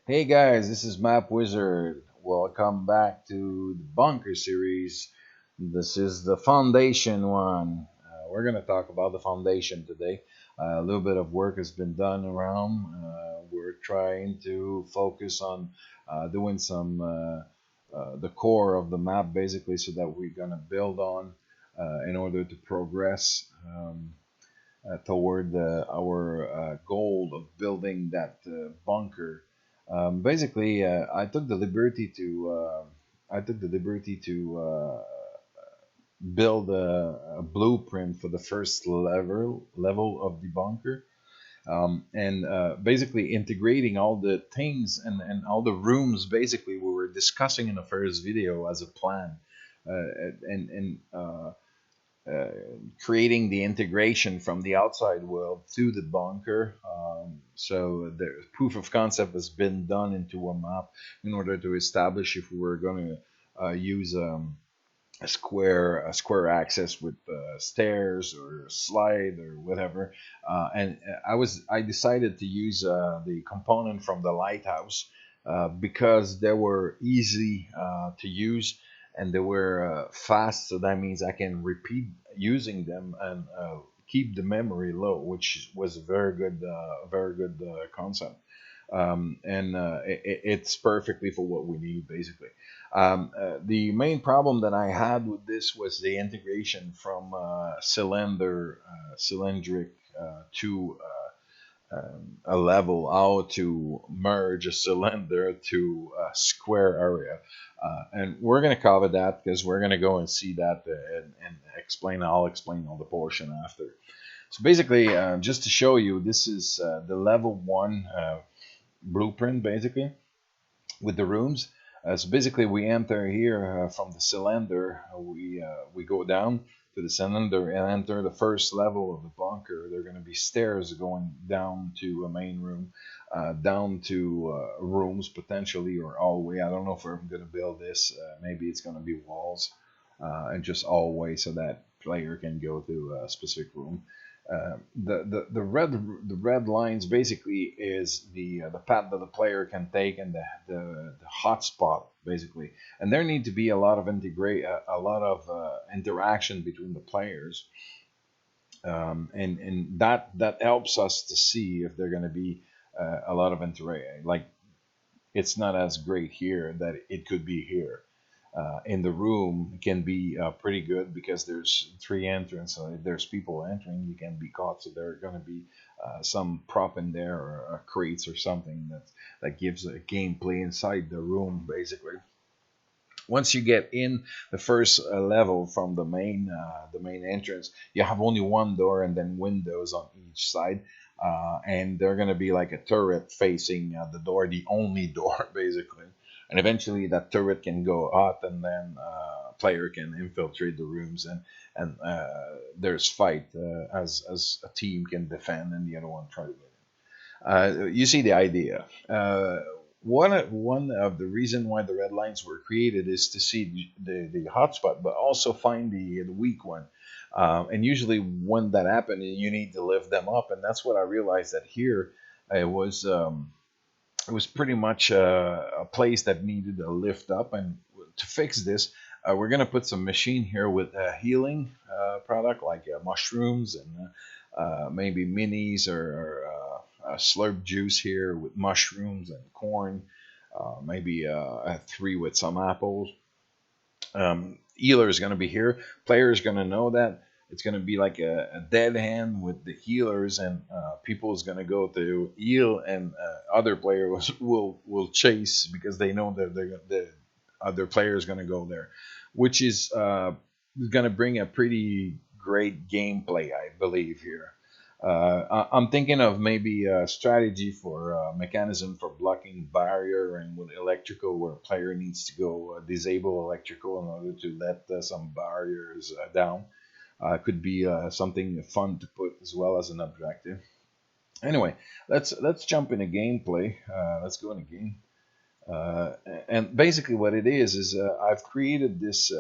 Hey guys, this is Map Wizard. Welcome back to the Bunker series. This is the foundation one. We're going to talk about the foundation today. A little bit of work has been done around. We're trying to focus on doing some the core of the map basically, so that we're going to build on in order to progress. Toward our goal of building that bunker. Basically, I took the liberty to build a blueprint for the first level of the bunker, and basically integrating all the things and all the rooms basically we were discussing in the first video as a plan, and uh, creating the integration from the outside world to the bunker. So the proof of concept has been done into a map in order to establish if we were going to use a square access with stairs or slide or whatever. And I decided to use the component from the lighthouse because they were easy to use and they were fast. So that means I can repeat using them and keep the memory low, which was a very good concept. And it's perfectly for what we need, basically. The main problem that I had with this was the integration from cylindric to a level, how to merge a cylinder to a square area. And we're going to cover that because we're going to go and see that and explain. I'll explain all the portion after. So basically, just to show you, this is the level one blueprint, basically, with the rooms. So basically, we enter here from the cylinder. We go down to the cylinder and enter the first level of the bunker. There are going to be stairs going down to a main room, down to rooms potentially or hallway. I don't know if I'm going to build this. Maybe it's going to be walls and just hallway so that player can go to a specific room. The red lines basically is the path that the player can take and the hotspot basically, and there need to be a lot of interaction between the players, and that helps us to see if they're going to be a lot of interaction. Like, it's not as great here that it could be here. In the room it can be pretty good because there's three entrances. So if there's people entering, you can be caught. So there are going to be some prop in there or crates or something that gives a gameplay inside the room, basically. Once you get in the first level from the main entrance, you have only one door and then windows on each side, and they're going to be like a turret facing the door, the only door basically. And eventually that turret can go out, and then player can infiltrate the rooms, and there's fight as a team can defend and the other one try to get you see the idea. One of the reason why the red lines were created is to see the hotspot, but also find the weak one. And usually, when that happens, you need to lift them up, and that's what I realized that here it was pretty much a place that needed a lift up. And to fix this, we're gonna put some machine here with a healing product like mushrooms and maybe minis or slurp juice here with mushrooms and corn, maybe a three with some apples. Healer is going to be here. Player is going to know that it's going to be like a dead hand with the healers, and people is going to go to heal, and other players will chase because they know that the other player is going to go there, which is going to bring a pretty great gameplay, I believe here. I'm thinking of maybe a strategy for a mechanism for blocking barrier and with electrical, where a player needs to go disable electrical in order to let some barriers down. Could be something fun to put as well as an objective. Anyway, let's jump into gameplay. Let's go into game. And basically, what it is I've created this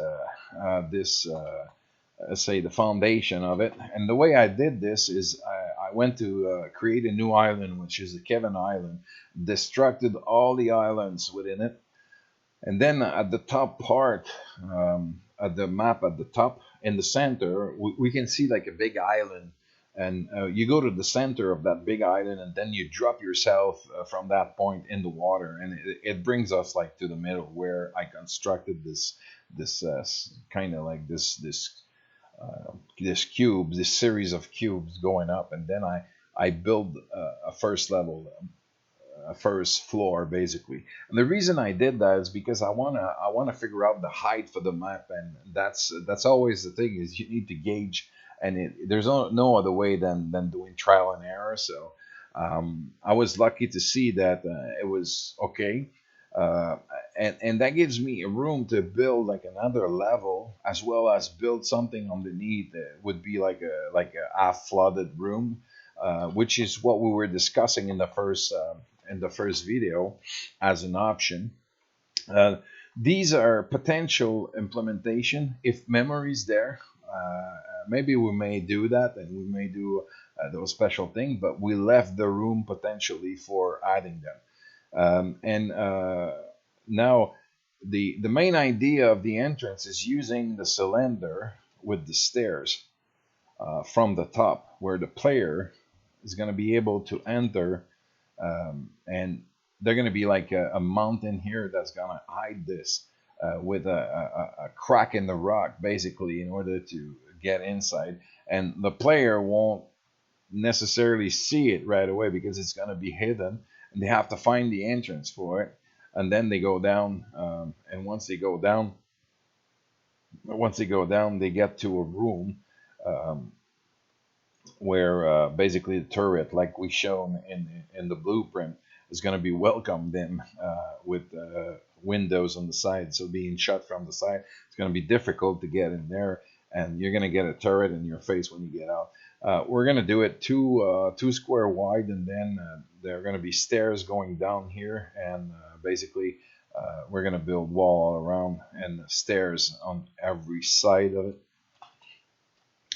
say the foundation of it. And the way I did this is I went to create a new island, which is the Kevin Island, destructed all the islands within it, and then at the top part, at the map at the top in the center, we can see like a big island. And you go to the center of that big island, and then you drop yourself from that point in the water, and it brings us like to the middle where I constructed this kind of like this cube, this series of cubes going up, and then I build a first level, first floor basically. And the reason I did that is because I wanna figure out the height for the map, and that's always the thing is you need to gauge, and there's no other way than doing trial and error. So I was lucky to see that it was okay. Uh, and that gives me a room to build like another level as well as build something underneath that would be like a half flooded room, which is what we were discussing in the first video as an option. Uh, these are potential implementation if memory is there. Maybe we may do that, and we may do those special things, but we left the room potentially for adding them. And now the main idea of the entrance is using the cylinder with the stairs from the top, where the player is going to be able to enter, and they're going to be like a mountain here that's going to hide this with a crack in the rock, basically, in order to get inside. And the player won't necessarily see it right away because it's going to be hidden, and they have to find the entrance for it. And then they go down, and once they go down, they get to a room um, where basically the turret, like we shown in the blueprint, is going to be welcomed in with windows on the side. So being shot from the side, it's going to be difficult to get in there, and you're going to get a turret in your face when you get out. We're going to do it two square wide, and then there are going to be stairs going down here, and basically we're going to build wall all around and stairs on every side of it,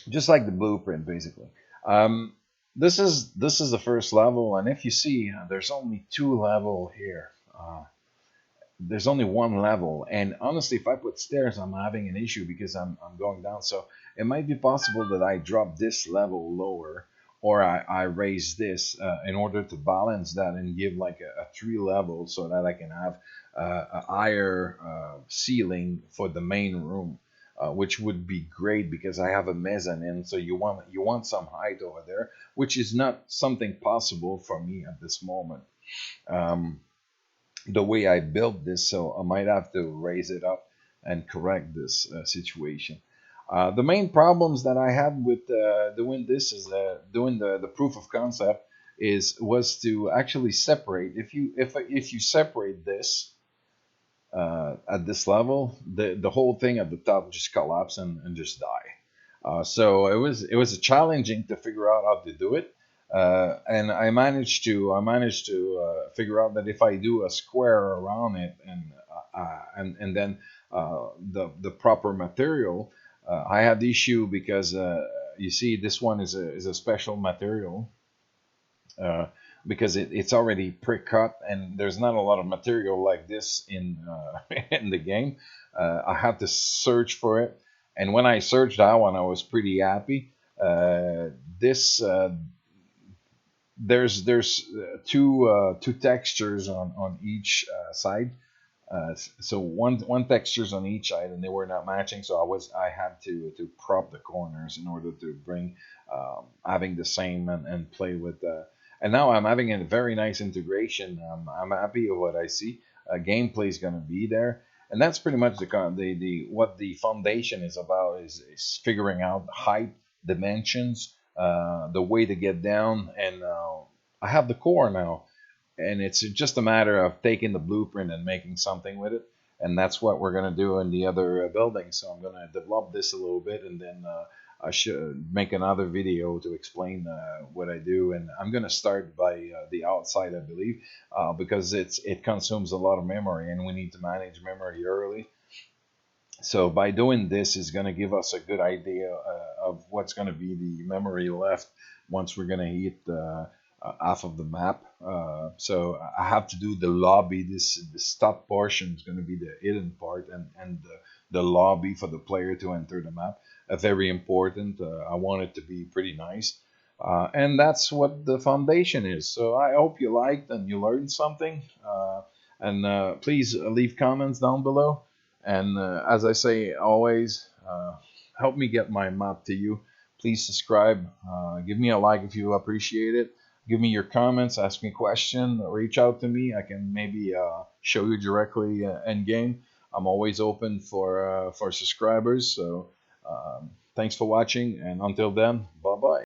just like the blueprint, basically. Um, this is the first level, and if you see, there's only two level here. There's only one level, and honestly, if I put stairs, I'm having an issue because I'm going down. So it might be possible that I drop this level lower, or I raise this in order to balance that and give like a three level, so that I can have a higher ceiling for the main room, which would be great because I have a mezzanine. So you want some height over there, which is not something possible for me at this moment. Um, the way I built this, so I might have to raise it up and correct this situation. The main problems that I had with doing this is doing the proof of concept is was to actually separate. If you separate this at this level, the whole thing at the top just collapse and just die. So it was challenging to figure out how to do it, and I managed to figure out that if I do a square around it and then the proper material, I had the issue because you see this one is a special material, uh, because it's already pre-cut, and there's not a lot of material like this in in the game. I had to search for it, and when I searched that one, I was pretty happy. This There's two textures on each side, so one textures on each side, and they were not matching. So I had to prop the corners in order to bring having the same and play with. And now I'm having a very nice integration. I'm happy with what I see. Gameplay is going to be there, and that's pretty much the what the foundation is about is figuring out height, dimensions, the way to get down, and I have the core now, and it's just a matter of taking the blueprint and making something with it. And that's what we're going to do in the other building. So I'm going to develop this a little bit, and then I should make another video to explain what I do. And I'm going to start by the outside, I believe, because it consumes a lot of memory, and we need to manage memory early. So by doing this is going to give us a good idea of what's going to be the memory left once we're going to hit half of the map. So I have to do the lobby. This top portion is going to be the hidden part, and the lobby for the player to enter the map. Very important. I want it to be pretty nice. And that's what the foundation is. So I hope you liked and you learned something. And please leave comments down below. And as I say always, help me get my map to you. Please subscribe. Give me a like if you appreciate it. Give me your comments. Ask me a question. Reach out to me. I can maybe show you directly in game. I'm always open for subscribers. So thanks for watching. And until then, bye bye.